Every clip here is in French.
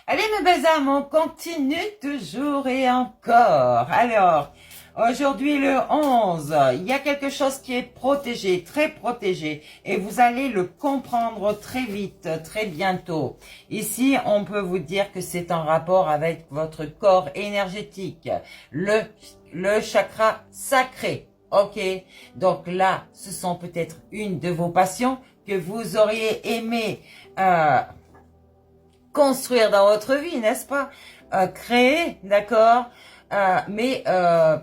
Allez mes belles âmes, on continue toujours et encore. Alors, aujourd'hui le 11, il y a quelque chose qui est protégé, très protégé. Et vous allez le comprendre très vite, très bientôt. Ici, on peut vous dire que c'est en rapport avec votre corps énergétique. Le chakra sacré. Ok, donc là, ce sont peut-être une de vos passions que vous auriez aimé construire dans votre vie, n'est-ce pas? Créer, d'accord? Mais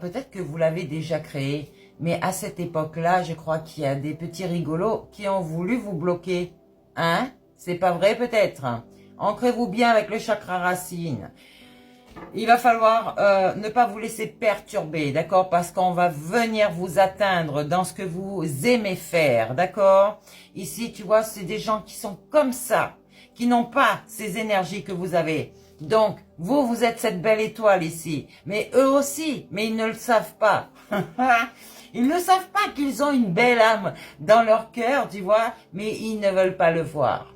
peut-être que vous l'avez déjà créé. Mais à cette époque-là, je crois qu'il y a des petits rigolos qui ont voulu vous bloquer. Hein? C'est pas vrai peut-être? Ancrez-vous bien avec le chakra racine. Il va falloir ne pas vous laisser perturber, d'accord? Parce qu'on va venir vous atteindre dans ce que vous aimez faire, d'accord? Ici, tu vois, c'est des gens qui sont comme ça, qui n'ont pas ces énergies que vous avez. Donc, vous êtes cette belle étoile ici. Mais eux aussi, mais ils ne le savent pas. Ils ne savent pas qu'ils ont une belle âme dans leur cœur, tu vois, mais ils ne veulent pas le voir.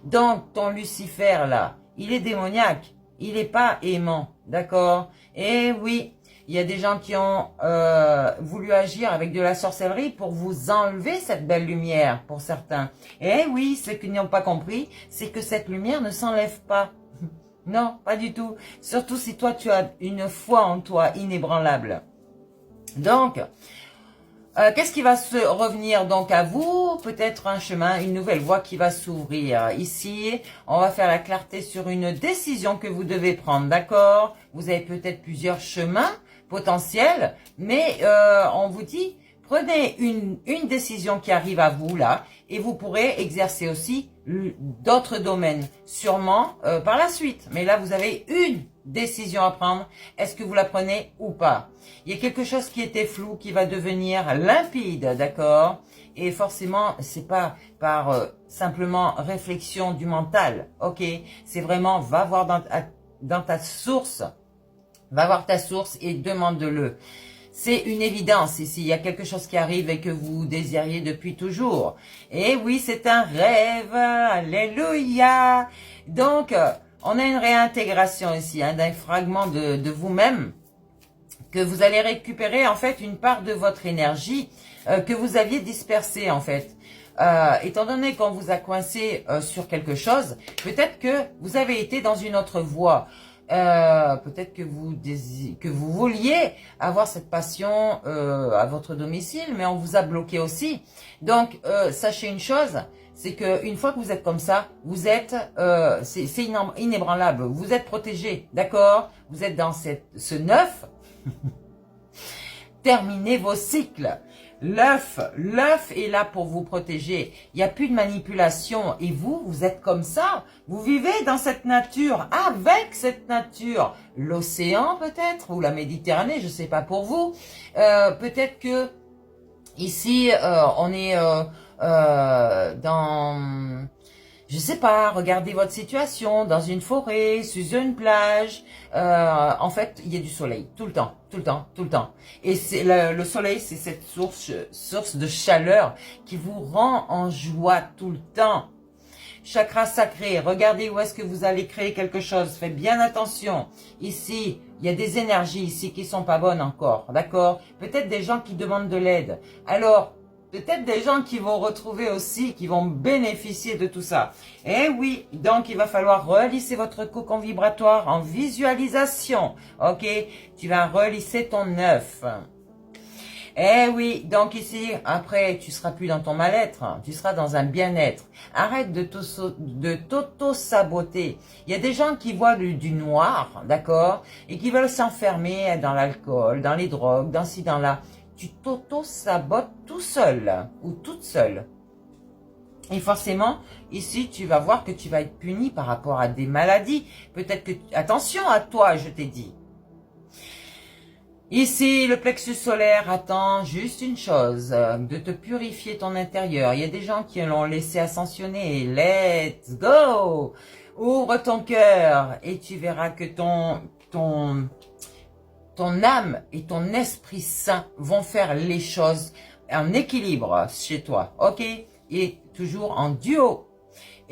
Donc, ton Lucifer, là, il est démoniaque. Il n'est pas aimant, d'accord? Et oui, il y a des gens qui ont voulu agir avec de la sorcellerie pour vous enlever cette belle lumière, pour certains. Et oui, ceux qui n'ont pas compris, c'est que cette lumière ne s'enlève pas. Non, pas du tout. Surtout si toi, tu as une foi en toi inébranlable. Donc, qu'est-ce qui va se revenir donc à vous? Peut-être un chemin, une nouvelle voie qui va s'ouvrir. Ici, on va faire la clarté sur une décision que vous devez prendre, d'accord? Vous avez peut-être plusieurs chemins potentiels, mais on vous dit, prenez une décision qui arrive à vous là, et vous pourrez exercer aussi d'autres domaines, sûrement par la suite. Mais là, vous avez une décision à prendre. Est-ce que vous la prenez ou pas? Il y a quelque chose qui était flou qui va devenir limpide, d'accord? Et forcément, c'est pas par simplement réflexion du mental, ok? C'est vraiment, va voir dans ta source, va voir ta source et demande-le. C'est une évidence ici, il y a quelque chose qui arrive et que vous désiriez depuis toujours. Et oui, c'est un rêve, alléluia. Donc, on a une réintégration ici, hein, d'un fragment de vous-même, que vous allez récupérer en fait une part de votre énergie que vous aviez dispersée en fait. Étant donné qu'on vous a coincé sur quelque chose, peut-être que vous avez été dans une autre voie. Peut-être que vous vouliez avoir cette passion à votre domicile, mais on vous a bloqué aussi. Donc, sachez une chose, c'est que une fois que vous êtes comme ça, vous êtes, c'est inébranlable, vous êtes protégé, d'accord? Vous êtes dans ce neuf. Terminez vos cycles. L'œuf est là pour vous protéger. Il n'y a plus de manipulation. Et vous êtes comme ça. Vous vivez dans cette nature, avec cette nature. L'océan peut-être, ou la Méditerranée, je ne sais pas pour vous. Peut-être que ici, on est dans... Je sais pas, regardez votre situation dans une forêt, sur une plage. En fait, il y a du soleil tout le temps, tout le temps, tout le temps. Et c'est le soleil, c'est cette source de chaleur qui vous rend en joie tout le temps. Chakra sacré, regardez où est-ce que vous allez créer quelque chose. Faites bien attention. Ici, il y a des énergies ici qui sont pas bonnes encore, d'accord? Peut-être des gens qui demandent de l'aide. Alors, peut-être des gens qui vont retrouver aussi, qui vont bénéficier de tout ça. Eh oui, donc il va falloir relisser votre cocon vibratoire en visualisation. Ok, tu vas relisser ton œuf. Eh oui, donc ici, après, tu seras plus dans ton mal-être, tu seras dans un bien-être. Arrête de t'auto-saboter. Il y a des gens qui voient du noir, d'accord, et qui veulent s'enfermer dans l'alcool, dans les drogues, dans ci, dans là. Tu t'auto-sabotes tout seul ou toute seule. Et forcément, ici, tu vas voir que tu vas être puni par rapport à des maladies. Peut-être que... Attention à toi, je t'ai dit. Ici, le plexus solaire attend juste une chose, de te purifier ton intérieur. Il y a des gens qui l'ont laissé ascensionner. Let's go! Ouvre ton cœur et tu verras que ton âme et ton esprit saint vont faire les choses en équilibre chez toi, ok? Et toujours en duo.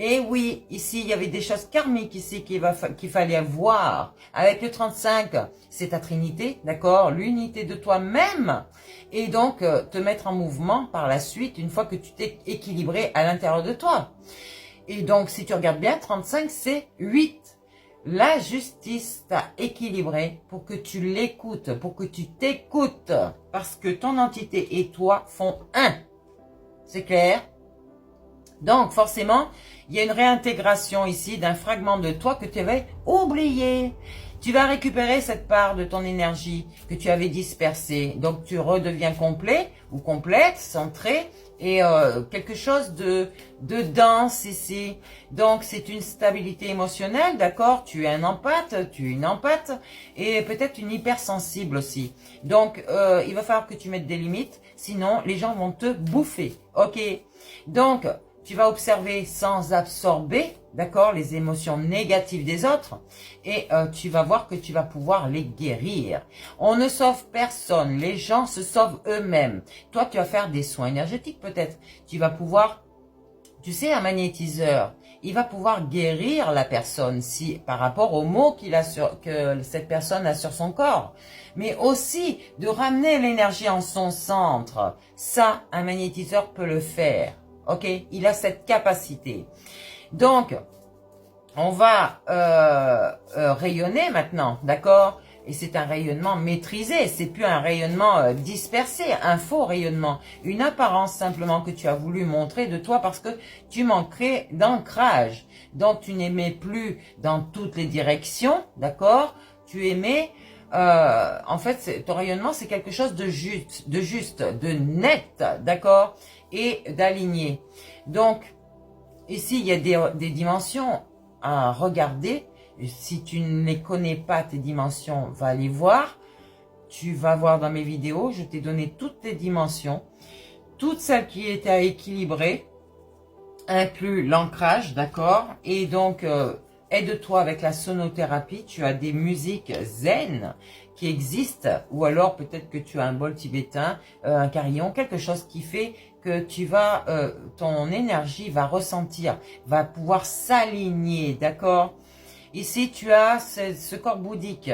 Et oui, ici, il y avait des choses karmiques ici qu'il fallait voir. Avec le 35, c'est ta trinité, d'accord? L'unité de toi-même. Et donc, te mettre en mouvement par la suite, une fois que tu t'es équilibré à l'intérieur de toi. Et donc, si tu regardes bien, 35, c'est 8. La justice t'a équilibré pour que tu l'écoutes, pour que tu t'écoutes. Parce que ton entité et toi font un. C'est clair? Donc, forcément, il y a une réintégration ici d'un fragment de toi que tu avais oublié. Tu vas récupérer cette part de ton énergie que tu avais dispersée. Donc, tu redeviens complet ou complète, centré et quelque chose de dense ici. Donc, c'est une stabilité émotionnelle, d'accord? Tu es un empathe, tu es une empathe et peut-être une hypersensible aussi. Donc, il va falloir que tu mettes des limites, sinon les gens vont te bouffer, ok? Donc, tu vas observer sans absorber, d'accord, les émotions négatives des autres et tu vas voir que tu vas pouvoir les guérir. On ne sauve personne, les gens se sauvent eux-mêmes. Toi, tu vas faire des soins énergétiques peut-être. Tu vas pouvoir, tu sais, un magnétiseur, il va pouvoir guérir la personne si par rapport aux mots que cette personne a sur son corps. Mais aussi de ramener l'énergie en son centre. Ça, un magnétiseur peut le faire. Ok, il a cette capacité. Donc, on va rayonner maintenant, d'accord? Et c'est un rayonnement maîtrisé, c'est plus un rayonnement dispersé, un faux rayonnement, une apparence simplement que tu as voulu montrer de toi parce que tu manquais d'ancrage. Donc, tu n'aimais plus dans toutes les directions, d'accord? Tu aimais... en fait, ton rayonnement, c'est quelque chose de juste, de net, d'accord? Et d'aligné. Donc, ici, il y a des dimensions à regarder. Si tu ne les connais pas, tes dimensions, va les voir. Tu vas voir dans mes vidéos, je t'ai donné toutes tes dimensions. Toutes celles qui étaient à équilibrer, inclus l'ancrage, d'accord? Et donc, aide-toi avec la sonothérapie. Tu as des musiques zen qui existent. Ou alors, peut-être que tu as un bol tibétain, un carillon, quelque chose qui fait que tu vas, ton énergie va ressentir, va pouvoir s'aligner, d'accord? Ici, tu as ce corps bouddhique.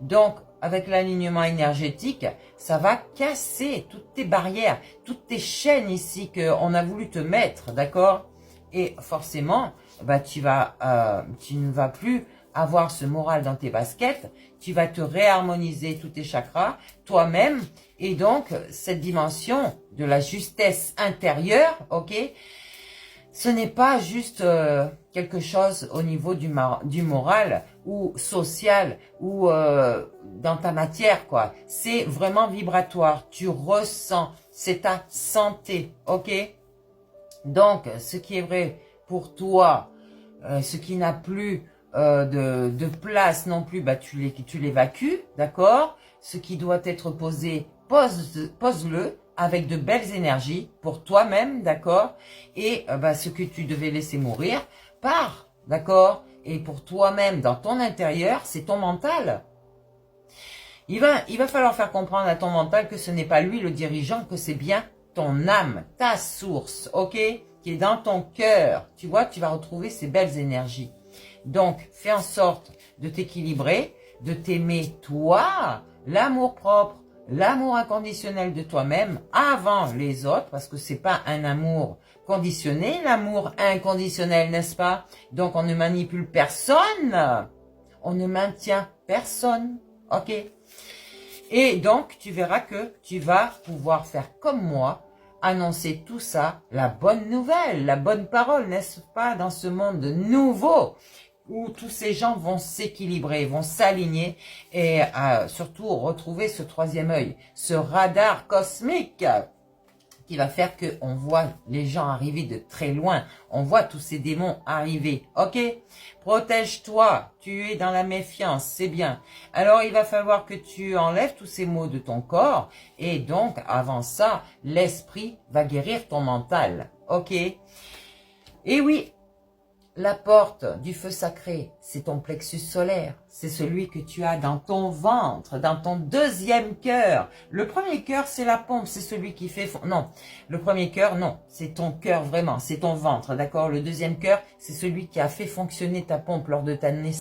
Donc, avec l'alignement énergétique, ça va casser toutes tes barrières, toutes tes chaînes ici qu'on a voulu te mettre, d'accord? Et forcément, bah, tu ne vas plus avoir ce moral dans tes baskets, tu vas te réharmoniser tous tes chakras, toi-même, et donc, cette dimension de la justesse intérieure, ok, ce n'est pas juste quelque chose au niveau du moral ou social ou dans ta matière, quoi. C'est vraiment vibratoire, tu ressens, c'est ta santé, ok? Donc, ce qui est vrai pour toi, ce qui n'a plus de place non plus, bah, tu l'évacues, d'accord? Ce qui doit être posé, pose-le avec de belles énergies pour toi-même, d'accord? Et bah, ce que tu devais laisser mourir, part, d'accord? Et pour toi-même, dans ton intérieur, c'est ton mental. Il va falloir faire comprendre à ton mental que ce n'est pas lui le dirigeant, que c'est bien ton âme, ta source, ok? Qui est dans ton cœur. Tu vois, tu vas retrouver ces belles énergies. Donc, fais en sorte de t'équilibrer, de t'aimer toi, l'amour propre, l'amour inconditionnel de toi-même avant les autres, parce que c'est pas un amour conditionné, l'amour inconditionnel, n'est-ce pas? Donc, on ne manipule personne, on ne maintient personne, ok? Et donc, tu verras que tu vas pouvoir faire comme moi, annoncer tout ça, la bonne nouvelle, la bonne parole, n'est-ce pas, dans ce monde nouveau, où tous ces gens vont s'équilibrer, vont s'aligner et surtout retrouver ce troisième œil, ce radar cosmique qui va faire qu'on voit les gens arriver de très loin. On voit tous ces démons arriver. Ok? Protège-toi. Tu es dans la méfiance. C'est bien. Alors, il va falloir que tu enlèves tous ces maux de ton corps. Et donc, avant ça, l'esprit va guérir ton mental. Ok? Et oui, La porte du feu sacré, c'est ton plexus solaire. C'est celui que tu as dans ton ventre, dans ton deuxième cœur. Le premier cœur, c'est la pompe, c'est celui qui fait... Non, le premier cœur, non, c'est ton cœur vraiment, c'est ton ventre, d'accord? Le deuxième cœur, c'est celui qui a fait fonctionner ta pompe lors de ta naissance.